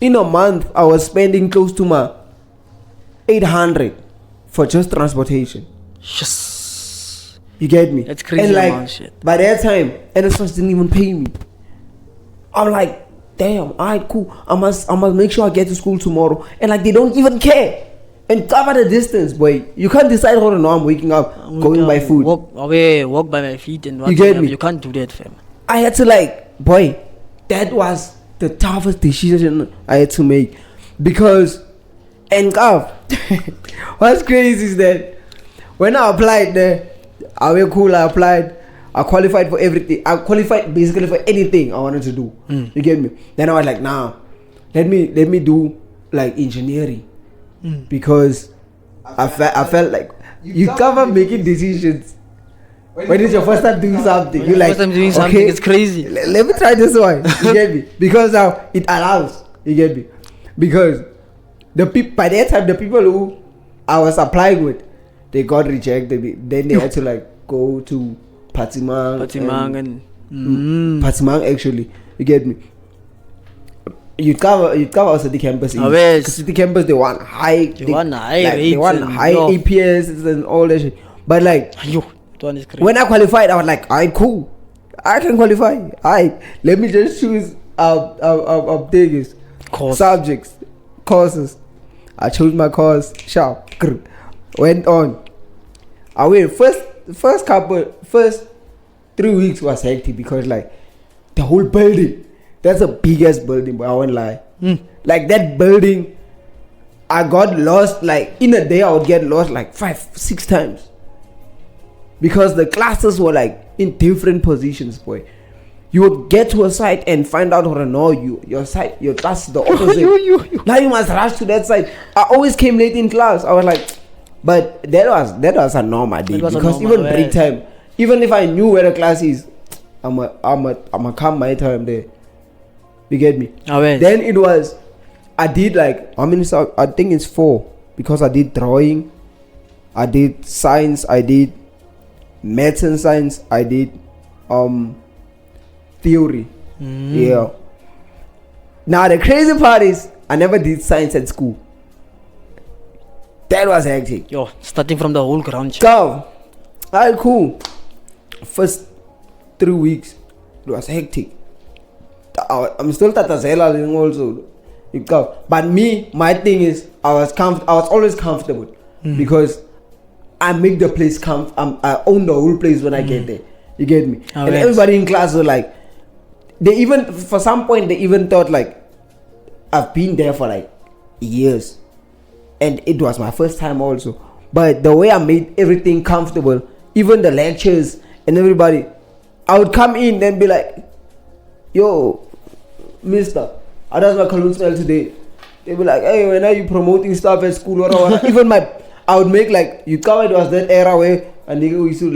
In a month, I was spending close to my 800 for just transportation. Yes. You get me? That's crazy And like, amount of shit. by that time, NSFAS didn't even pay me. I'm like, damn, alright, cool. I must make sure I get to school tomorrow. And like, they don't even care. And cover the distance, boy. You can't decide how to know I'm waking up, going by food. Walk by my feet and You get me? You can't do that, fam. I had to like, boy, that was the toughest decision I had to make. Because, and what's crazy is that when I applied there, I was cool, I applied, I qualified for everything. I qualified basically for anything I wanted to do. You get me? Then I was like, nah, let me do like engineering. Because I felt like you cover making decisions when it's your first time doing something. You like, First time doing something, okay, it's crazy. let me try this one. You get me? Because now it allows. You get me? Because by that time the people who I was applying with, they got rejected. Then they had to like go to Patimang Patimang actually. You get me? You cover City campus. City campus they want high. They want high APS and all that shit. But like, when I qualified, I was like, alright, cool, I can qualify. Alright, let me just choose biggest subjects, courses. I chose my course. Sharp. Went on. I went first 3 weeks was hectic because like the whole building. That's the biggest building, but I won't lie. Like that building, I got lost. Like in a day, I would get lost like 5-6 times because the classes were like in different positions. Boy, you would get to a site and find out or no, your class is the opposite. Now you must rush to that site. I always came late in class. I was like, but that was a normal day because even break time, even if I knew where the class is, I'ma come my time there. You get me? Then it was, I did like, how many subjects? I think it's 4 because I did drawing, I did science, I did maths and science, I did theory. Yeah. Now the crazy part is I never did science at school. That was hectic. Yo, starting from the whole ground. Go. Alright, cool. First 3 weeks it was hectic. I'm still Tatazela also. But me, my thing is I was always comfortable because I make the place I own the whole place when I get there. You get me? And everybody in class were like, they even for some point they even thought like I've been there for like years. And it was my first time also. But the way I made everything comfortable, even the lectures and everybody, I would come in and be like, yo, mister, how does my cologne smell today? They'd be like, hey, when are you promoting stuff at school? Even I would make like, you come, it was that era where a nigga used to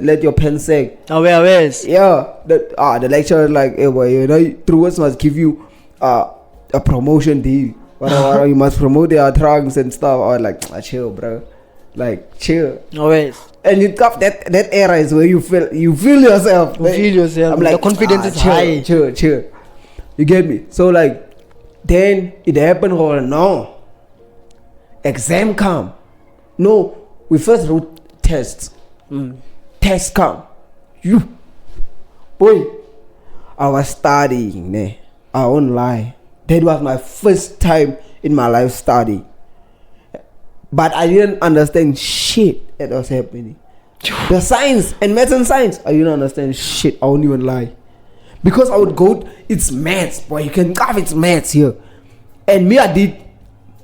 let your pen sag. Yeah, the lecturer was like, hey boy, you know, Truwords must give you a promotion deal. Whatever, you must promote their drugs and stuff. I was like, chill, bro. Like, chill. And you got that era is where you feel yourself. I'm like, the confidence is high. Chill. You get me? So like, then it happened. No, exam come. No, we first wrote tests. Tests come. Boy, I was studying. I won't lie. That was my first time in my life studying. But I didn't understand shit that was happening. The science and maths and science, I didn't understand shit. I won't even lie. Because I would go, it's maths, boy. You can carve it's maths here. And me, I did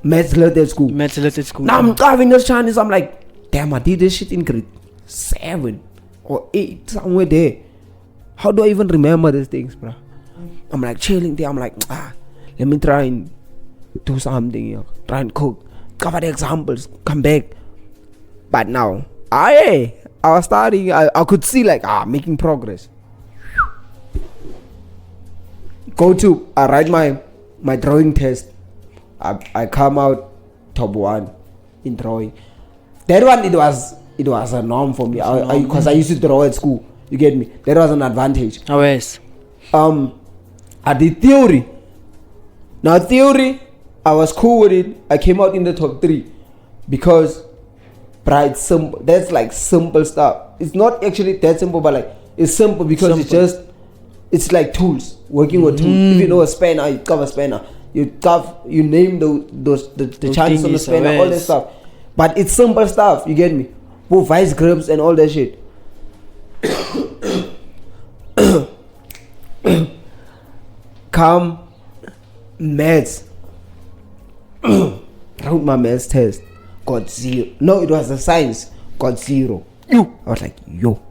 maths related school. Now I'm carving this Chinese. I'm like, damn, I did this shit in grade 7 or 8, somewhere there. How do I even remember these things, bro? I'm like chilling there. I'm like, let me try and do something here. Try and cook. Cover the examples. Come back. But now, I was starting. I could see like making progress. I write my drawing test. I come out top 1 in drawing. That one it was a norm for me because I used to draw at school. You get me? That was an advantage. Yes. I did theory. Now theory, I was cool with it. I came out in the top 3 because, bruh, it's simple. That's like simple stuff. It's not actually that simple, but like it's simple because it's like tools. Working with tools. If you know a spanner, you cover spanner. You name the chances on the spanner, all that stuff. But it's simple stuff. You get me? With vice grips and all that shit. Come maths. Wrote my maths test, got 0. No, it was a science, got 0. I was like, yo.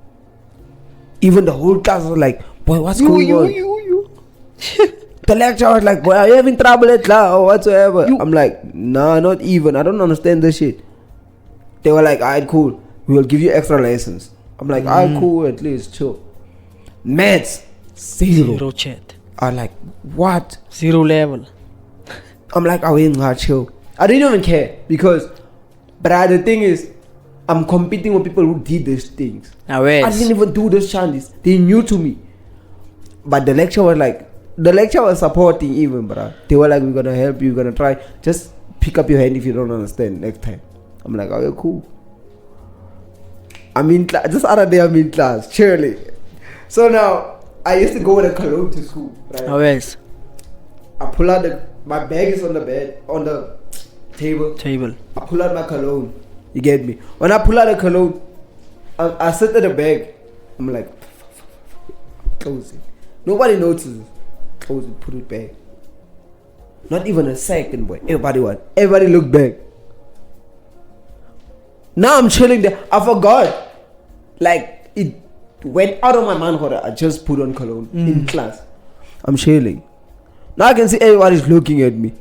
Even the whole class was like, boy, what's going on? The lecturer was like, boy, are you having trouble at class or whatsoever? I'm like, nah, not even. I don't understand this shit. They were like, alright, cool. We will give you extra lessons. I'm like, alright, cool, at least, chill. Maths, 0. 0 chat. I'm like, what? 0 level. I'm like, oh, yeah, chill. I didn't even care because, but the thing is, I'm competing with people who did these things. I didn't even do those challenges. They new to me. But the lecturer was supporting even, bruh. They were like, we're gonna help you, we're gonna try. Just pick up your hand if you don't understand next time. I'm like, oh, yeah, cool. I'm in class. This other day I'm in class, surely. So now, I used to go with a cologne to school, right? I pull out my bag is on the bed, on the table. I pull out my cologne. You get me? When I pull out the cologne, I sit at the bag. I'm like, close it. Nobody notices. Close it, put it back. Not even a second, boy. Everybody look back. Now I'm chilling there. I forgot. Like, it went out of my mind. I just put on cologne in class. I'm chilling. Now I can see everybody's looking at me.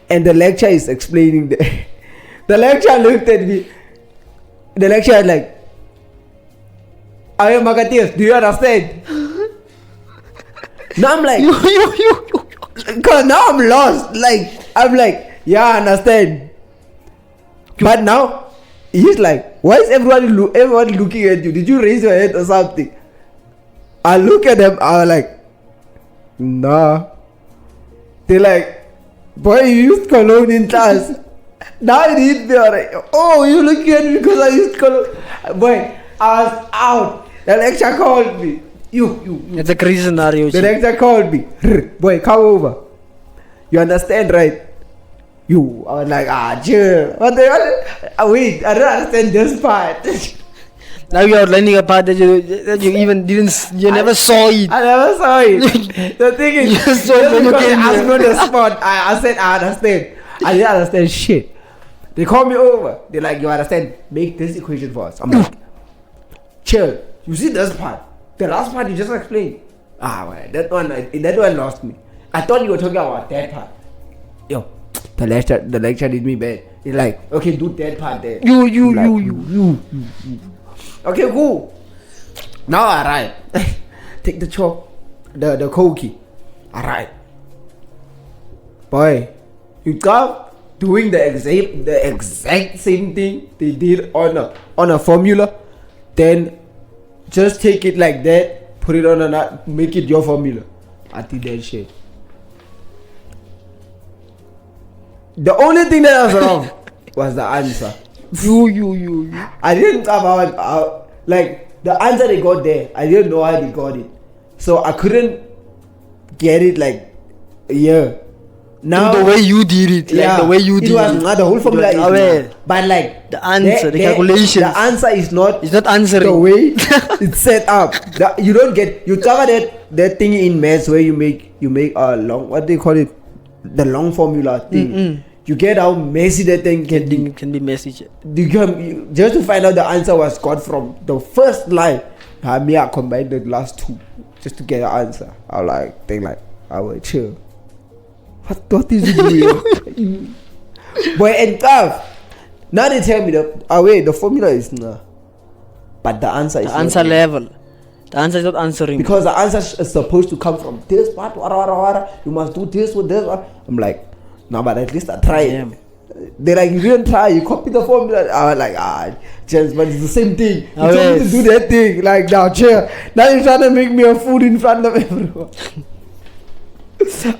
And the lecturer is explaining the lecturer looked at me. The lecturer is like, Ayo Makatius, do you understand? Now I'm like, because now I'm lost. I'm like, yeah, I understand. But now, he's like, why is everybody looking at you? Did you raise your head or something? I look at them, I was like, nah. They're like, boy, you used cologne in class. Now it hit me, like, oh, you looking at me because I used cologne. Boy, I was out. The lecturer called me. You. It's a crazy scenario. The lecturer called me. Boy, come over. You understand, right? I was like, chill. Wait, I don't understand this part. Now you're learning a part that you even never saw it. I never saw it. The thing is, just because I asked me on the spot, I said I understand. I didn't understand shit. They called me over. They're like, you understand? Make this equation for us. I'm like, chill. You see this part? The last part you just explained. Well, that one lost me. I thought you were talking about that part. Yo, the lecture did me bad. He's like, okay, do that part there. You. Okay, cool. Now alright. Take the chalk, the cookie. Alright. Boy, you come doing the exact same thing they did on a formula, then just take it like that, put it on make it your formula. I did that shit. The only thing that was wrong was the answer. You. I didn't come out like the answer they got there. I didn't know how they got it, so I couldn't get it like Now the way you did it, the way you did it. The whole formula is not, but like the answer, the calculations. The answer is not. It's not answering the way it's set up. You don't get. You cover that thing in maths where you make a long. What do you call it? The long formula thing. You get how messy that thing can be messy. Just to find out the answer was got from the first line. I combined the last two just to get the answer. I will chill. What is it doing? Boy, and tough. Now they tell me the formula is nah. But the answer is the answer level. The answer is not answering. Because the answer is supposed to come from this part. You must do this with this. I'm like, no, but at least I try it. They're like, you didn't try, you copy the formula. I was like, James, but it's the same thing. You told me to do that thing. Like, now, chill. Now you're trying to make me a fool in front of everyone.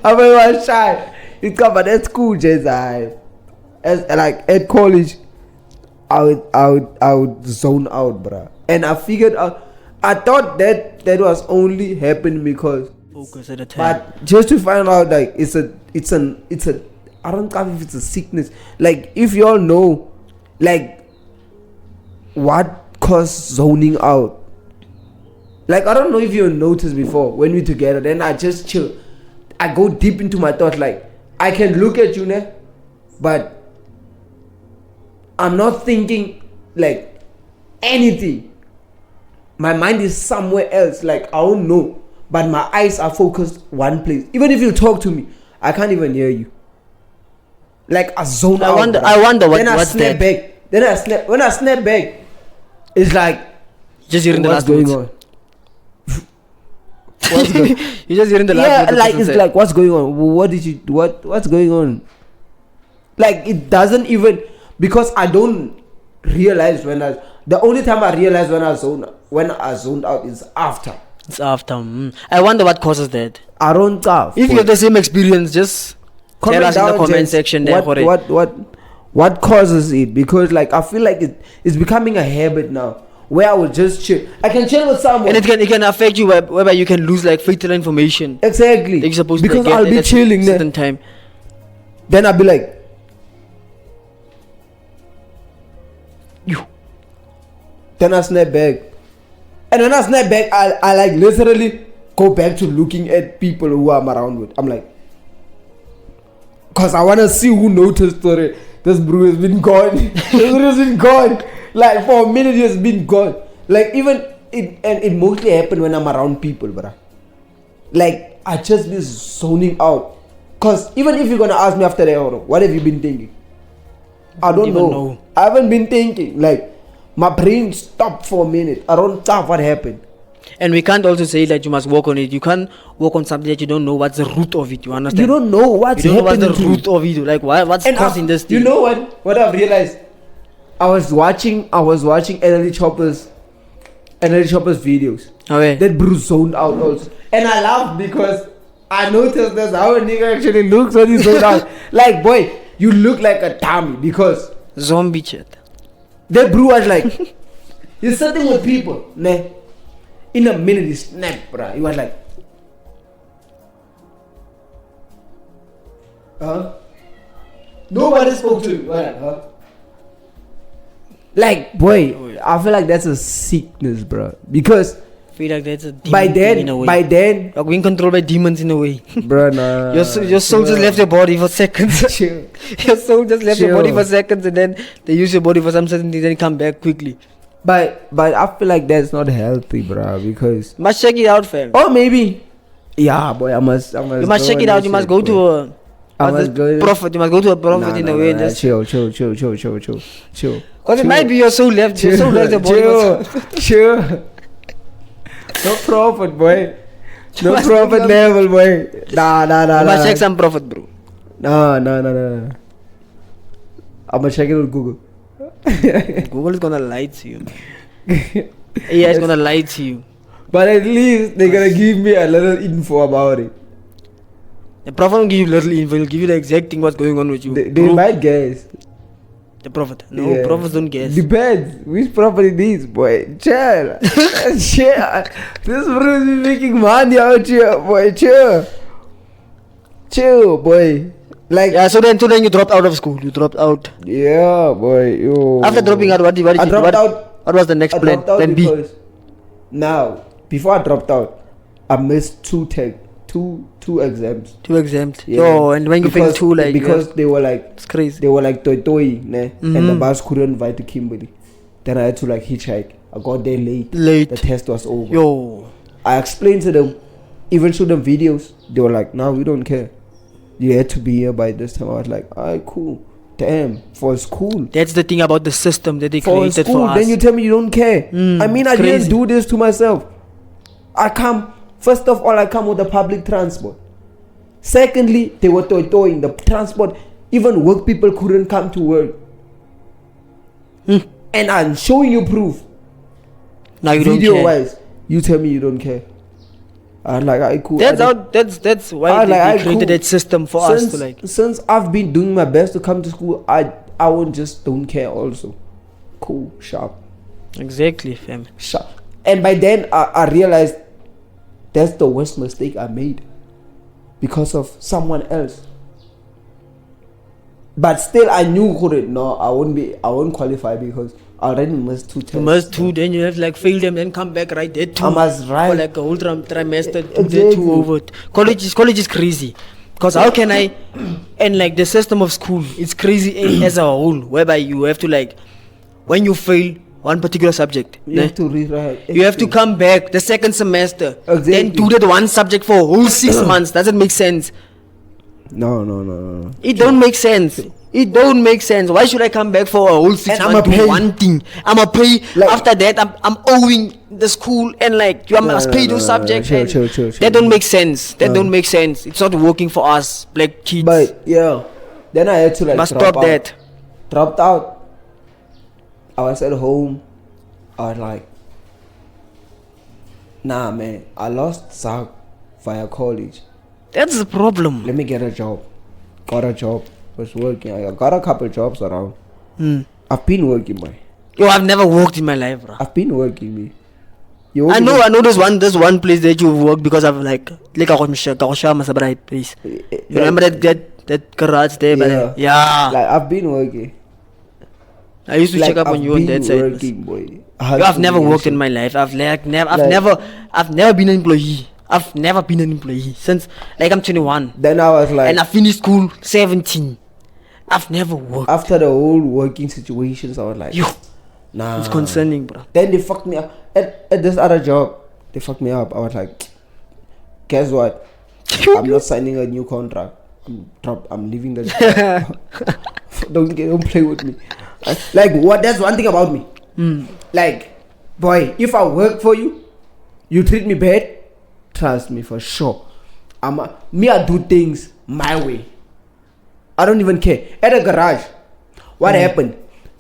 I was shy. You come but at school, just as like at college, I would zone out, bruh. And I figured out. I thought that was only happening because focus at a time. But just to find out, like it's a. I don't know if it's a sickness. Like if you all know, like what caused zoning out. Like I don't know if you noticed before when we together. Then I just chill. I go deep into my thought. Like I can look at you now, but I'm not thinking like anything. My mind is somewhere else. Like I don't know, but my eyes are focused one place. Even if you talk to me, I can't even hear you. Like a zone out. I wonder what. Then I snap back. Then I snap. When I snap back, it's like just hearing the last going words. On. What's going? You just hearing the last. Yeah, like it's like what's going on? What's going on? Like it doesn't even, because I don't realize the only time I realize when I zoned out is after. It's after. I wonder what causes that. I don't know. If you have the same experience, just tell us in the comment section there. What causes it? Because like I feel like it's becoming a habit now, where I will just chill. I can chill with someone, and it can affect you whereby you can lose like vital information. Exactly. That you're supposed because to get I'll be chilling there. Certain time. Then I'll be like, you. Then I snap back, and when I snap back, I like literally go back to looking at people who I'm around with. I'm like, cause I wanna see who noticed already. This bro has been gone. This bro has been gone. Like for a minute he has been gone. Like even it mostly happen when I'm around people, bruh. Like I just be zoning out. Cause even if you're gonna ask me after that, what have you been thinking? I don't know. I haven't been thinking. Like my brain stopped for a minute. I don't know what happened. And we can't also say that you must work on it. You can't work on something that you don't know what's the root of it. You understand? You don't know what's happening. What's the root of it. Like what's causing this thing? You know what? What I've realized? I was watching Energy Chopper's videos. Okay. That Bruce zoned out also. And I laughed because I noticed that's how a nigga actually looks when he's zoned out. Like, boy, you look like a dummy because zombie chat. That Bruce was like, he's sitting with people, nah. In a minute he snapped, bruh. He was like, nobody spoke to him. Like, like, boy, I feel like that's a sickness, bruh. Because I feel like that's a demon in a way. By then, you're being controlled by demons in a way. Bruh, nah. Your soul just left your body for seconds. Your soul just left your body for seconds, and then they use your body for some certain things and come back quickly. But I feel like that's not healthy, bro. Because must check it out, fam. Or maybe, yeah, boy, I must. You must check it out. You must go to a prophet. You must go to a prophet in a way. Just chill. Because it might be your soul left. Your soul left the body. Chill. No prophet, boy. No prophet level, boy. Nah. You must check some prophet, bro. No. I'm gonna check it on Google. Google is gonna lie to you. AI is gonna lie to you. But at least they're gonna give me a little info about it. The prophet won't give you little info. He'll give you the exact thing what's going on with you. They might guess. The prophet. No, yeah. Prophets don't guess. Depends which prophet it is, boy. Chill. Chill. This bro is making money out here, boy. Chill, boy. Like, yeah, so then you dropped out of school. You dropped out. Yeah, boy. Yo. After dropping out, what did you do? What was the next plan? Plan B. Now, before I dropped out, I missed two exams. 2 exams. Yeah. Oh, and when you finished 2, like because they were like, it's crazy. They were like toy, and the bus couldn't invite to Kimberley. Then I had to like hitchhike. I got there late. The test was over. Yo. I explained to them, even showed them videos. They were like, "No, we don't care. You had to be here by this time." I was like, "Alright, cool. Damn, for school." That's the thing about the system that they created for us. Then you tell me you don't care. I mean, I didn't do this to myself. First of all, I come with the public transport. Secondly, they were toying the transport. Even work people couldn't come to work. And I'm showing you proof. Now you don't care. Video-wise, you tell me you don't care. Cool. That's why they created that system for us to like. Since I've been doing my best to come to school, I won't just don't care also. Cool, sharp. Exactly, fam. Sharp. And by then I realized that's the worst mistake I made because of someone else. But still, I knew I won't qualify because I already missed 2 tests. You missed 2, then you have to like fail them, then come back right there 2. I must write for like a whole trimester. Exactly. 2 over. College is crazy. Because how can I, and like the system of school, it's crazy as a whole, whereby you have to like, when you fail one particular subject, you have to rewrite. You have to come back the second semester, exactly. Then do that one subject for a whole 6 months. Doesn't make sense. No. It don't make sense. It don't make sense. Why should I come back for a whole 6 months to one thing? I'ma pay. Like, after that, I'm owing the school and like you must pay those subjects. Chill. That don't make sense. Don't make sense. It's not working for us black kids. But yeah, then I had to like stop that. Dropped out. I was at home. I was like, nah, man. I lost Zach via college. That's the problem. Let me get a job. Got a job. Was working. I got a couple jobs around. I've been working, man. Yo, I've never worked in my life, bro. I've been working, man. I know there's one place that you work because of like Kagoshama place. You remember that garage there? Yeah. Like I've been working. I used to check up on you on that side. Working, boy. I've never worked in my life. I've never been an employee. I've never been an employee since like I'm 21. Then I was like, and I finished school 17. I've never worked. After the whole working situations, I was like, nah. It's concerning, bro. Then they fucked me up at this other job. They fucked me up. I was like, guess what? I'm not signing a new contract. I'm leaving the job. Don't play with me. Like what? That's one thing about me. Like, boy, if I work for you, you treat me bad. Trust me for sure. I do things my way. I don't even care. At a garage, what happened?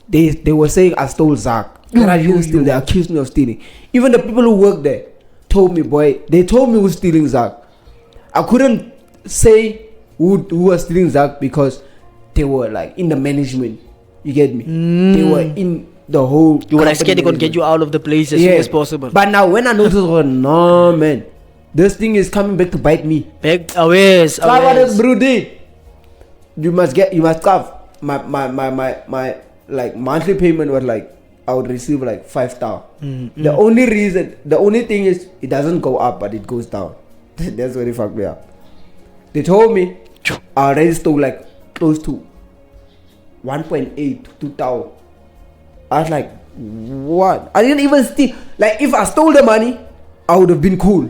They were saying I stole Zach. They accused me of stealing. Even the people who work there told me, they told me who's stealing Zach. I couldn't say who was stealing Zach because they were like in the management. You get me? They were in the whole. You were like scared they could get you out of the place as soon as possible. But now when I noticed, no man, this thing is coming back to bite me. Back always. What this bro did? You must have my like monthly payment was like I would receive like 5,000. The only thing is it doesn't go up but it goes down. That's what it fucked me up. They told me I already stole like close to 1.8 to 2,000. I was like, what? I didn't even steal. Like if I stole the money, I would have been cool.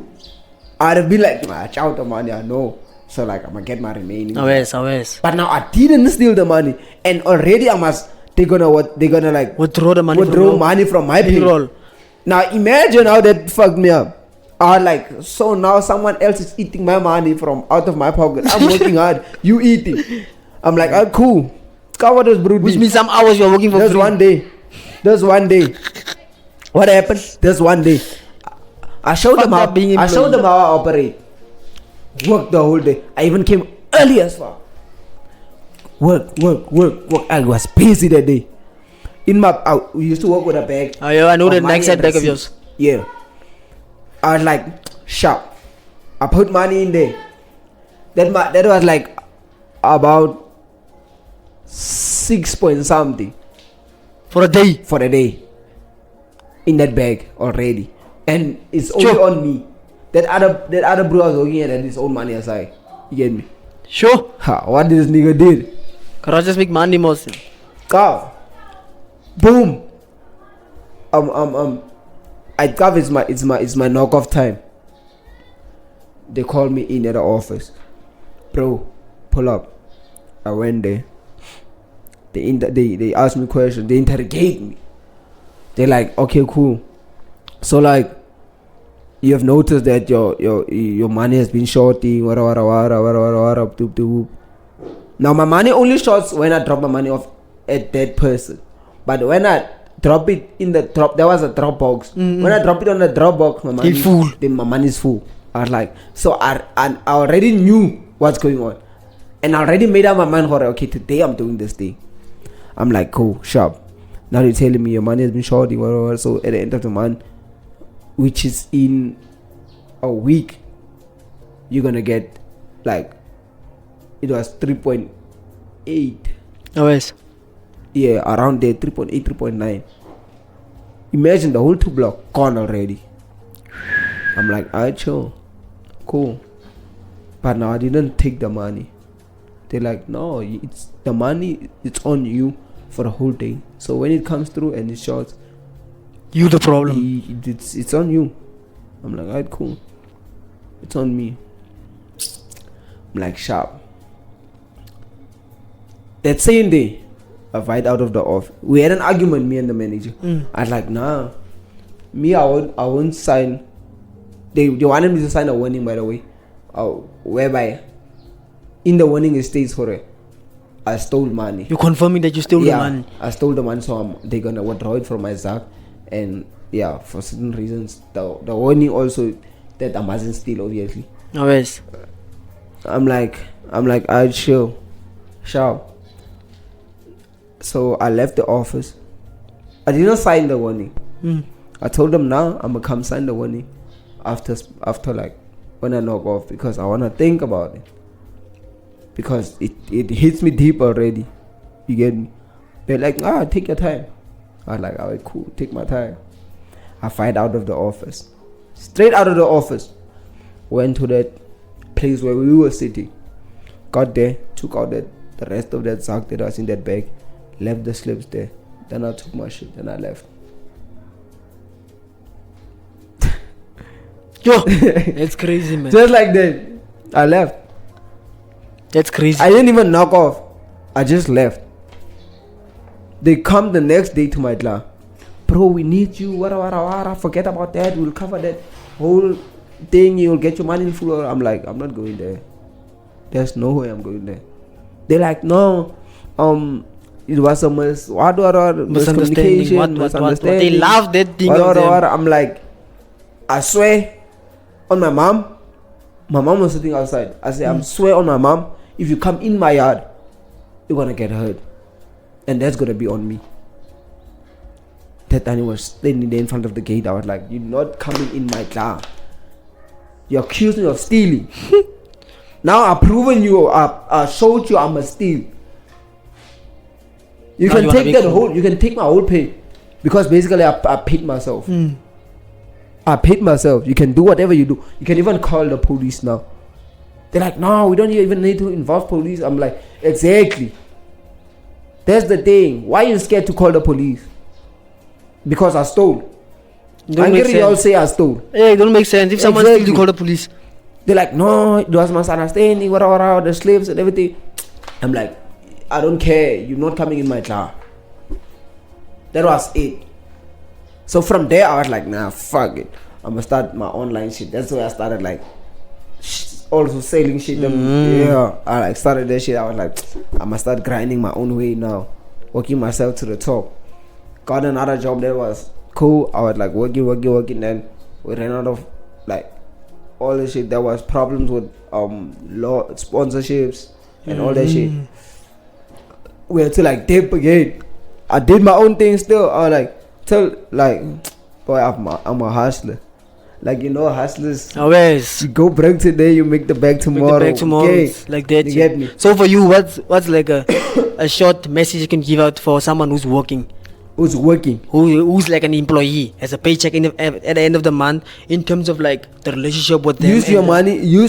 I'd have been like, chow the money, I know. So like I'm gonna get my remaining. Always. But now I didn't steal the money, and already they're gonna like withdraw the money. Money from my payroll. Now imagine how that fucked me up. I like, so now someone else is eating my money from out of my pocket. I'm working hard, you eating. I'm like, cool. Cover this brood. Which means some hours you're working for free. There's one day. What happened? There's one day. I showed them how I operate. Work the whole day. I even came early as well. Work. I was busy that day. We used to work with a bag. Oh yeah, I know that next bag of yours. Yeah. I was like sharp. I put money in there. That was like about 6 point something. For a day. In that bag already. And it's only on me. That other bro was working at his own money aside. You get me? Sure. What this nigga did? Can just make money most. Boom. It's my knock-off time. They called me in at the office. Bro, pull up. I went there. They asked me questions. They interrogate me. They're like, okay, cool. So like, you have noticed that your money has been shorting. Now my money only shorts when I drop my money off at that person. But when I drop it in the drop, there was a drop box. When I drop it on the drop box, my money is full. I was like, so I already knew what's going on. And I already made up my mind, okay, today I'm doing this thing. I'm like, cool, sharp. Now they're telling me your money has been shorting, whatever. So at the end of the month, which is in a week, you're gonna get like, it was 3.8. Oh yes. Yeah, around there, 3.8, 3.9. Imagine the whole 2 block gone already. I'm like, alright, chill, cool. But now I didn't take the money. They're like, no, it's the money. It's on you for the whole day. So when it comes through and it's short, you the problem. It's on you. I'm like, alright, cool. It's on me. I'm like, sharp. That same day, I fight out of the office. We had an argument, me and the manager. I was like, nah, me, I won't sign. They wanted me to sign a warning, by the way, whereby in the warning it states for it, I stole money. You confirming that you stole the money? I stole the money, so they're gonna withdraw it from my ZAC, and yeah, for certain reasons, the warning also that I mustn't steal, obviously. Oh yes. I'm like, I'll chill, sharp. So I left the office. I didn't sign the warning. I told them now I'm gonna come sign the warning after like when I knock off, because I wanna think about it, because it hits me deep already. You get me? They're like, take your time. I was like, alright, cool, take my time. I fight out of the office, straight out of the office. Went to that place where we were sitting. Got there, took out the rest of that ZAC that was in that bag. Left the slips there. Then I took my shit and I left. Yo, that's crazy, man. Just like that, I left. That's crazy. I didn't even knock off. I just left. They come the next day to my class. Bro, we need you. Wara. Forget about that. We'll cover that whole thing. You'll get your money in full. I'm like, I'm not going there. There's no way I'm going there. They're like, no. It was a miscommunication, misunderstanding. They love that thing. I'm like, I swear on my mom. My mom was sitting outside. I said, I swear on my mom, if you come in my yard, you're gonna get hurt, and that's gonna be on me. That time was standing there in front of the gate. I was like, you're not coming in my car. You accused me of stealing. Now I've proven you. I showed you I'm a steal. You can take that whole. You can take my whole pay, because basically I paid myself. I paid myself. You can do whatever you do. You can even call the police now. They're like, no, we don't even need to involve police. I'm like, exactly. That's the thing. Why are you scared to call the police? Because I stole. I'm getting y'all say I stole. Yeah, it don't make sense. If someone steals, you call the police. They're like, no, it was misunderstanding, whatever, the slaves and everything. I'm like, I don't care. You're not coming in my car. That was it. So from there, I was like, nah, fuck it. I'm gonna start my online shit. That's where I started like also selling shit. Yeah, I like started that shit. I was like, I'm gonna start grinding my own way now, working myself to the top. Got another job that was cool. I was like working. Then we ran out of like all the shit. There was problems with law sponsorships and all that shit. We had to like dip again. I did my own thing still. I was like, boy, I'm a hustler. Like, you know, hustlers. Always. You go break today, you make the bag tomorrow. Okay. Like that. You get me? So for you, what's like a short message you can give out for someone who's working? Who's like an employee, has a paycheck at the end of the month, in terms of like the relationship with them. Use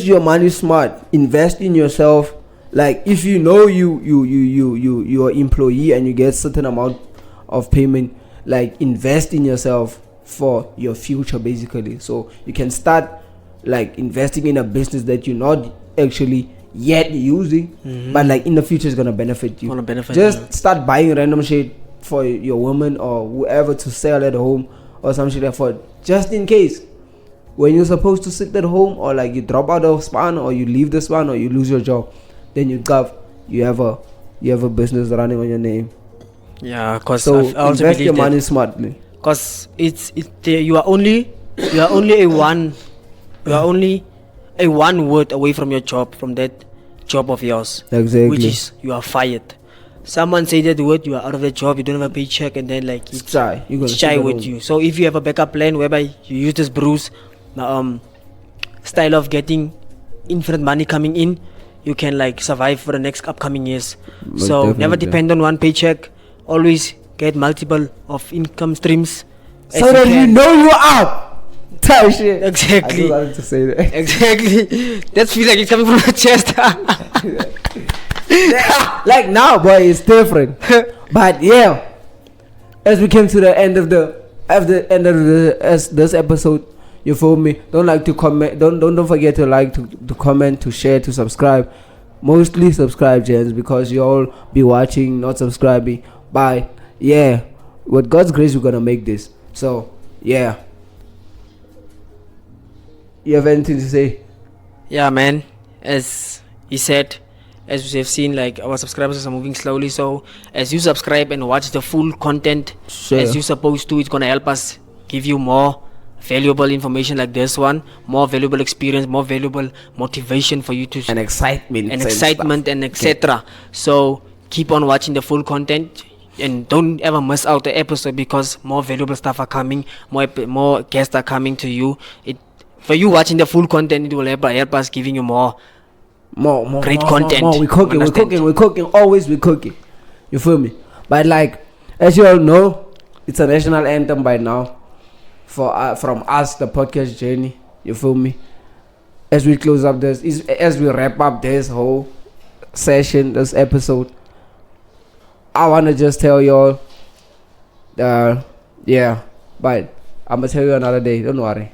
your money smart. Invest in yourself. Like, if you know you're an employee and you get certain amount of payment, like, invest in yourself for your future, basically. So you can start like investing in a business that you're not actually yet using, but like in the future is gonna benefit you. Just start buying random shit for your woman or whoever to sell at home or some shit like for just in case when you're supposed to sit at home, or like you drop out of span, or you leave the span, or you lose your job, then you have a business running on your name. Yeah, cause so I also invest your money smartly. Cause you are only a one word away from your job, from that job of yours. Exactly. Which is you are fired. Someone say that word, you are out of the job, you don't have a paycheck, and then like it's shy with you. So if you have a backup plan whereby you use this Bruce style of getting infinite money coming in, you can like survive for the next upcoming years. So never depend on one paycheck. Always get multiple of income streams. So that you know you're up. Type shit. Exactly. I just wanted to say that. Exactly. That feels like it's coming from the chest. Like now, boy, it's different. But yeah, as we came to the end of this episode, you feel me? Don't like to comment. Don't forget to like, to comment, to share, to subscribe. Mostly subscribe, gents, because you all be watching, not subscribing. But yeah, with God's grace, we're gonna make this. So yeah, you have anything to say? Yeah, man. As he said, as we have seen, like our subscribers are moving slowly. So as you subscribe and watch the full content as you're supposed to, it's gonna help us give you more valuable information like this one, more valuable experience, more valuable motivation for you to and excitement and etc. So keep on watching the full content and don't ever miss out the episode, because more valuable stuff are coming, more guests are coming to you. For you watching the full content, it will help us giving you more great content. We're cooking, always we're cooking. You feel me? But like, as you all know, it's a national anthem by now for from us, the podcast journey. You feel me? As we close up as we wrap up this whole session, this episode, I wanna just tell y'all, yeah, but I'm gonna tell you another day. Don't worry,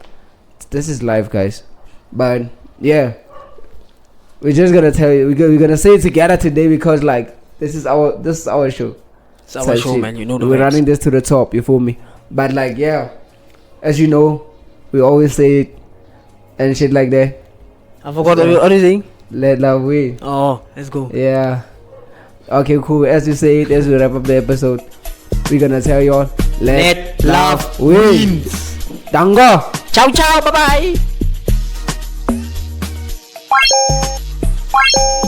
this is life, guys. But yeah, we're just gonna tell you, we're gonna say it together today, because like this is our show. It's our show, man. You know the we're running this to the top. You feel me? But like, yeah, as you know, we always say it and shit like that. I forgot everything. Let love win. Oh, let's go. Yeah. Okay, cool. As you say it, as we wrap up the episode, we're gonna tell y'all, let love win. Dango. Ciao, ciao. Bye bye.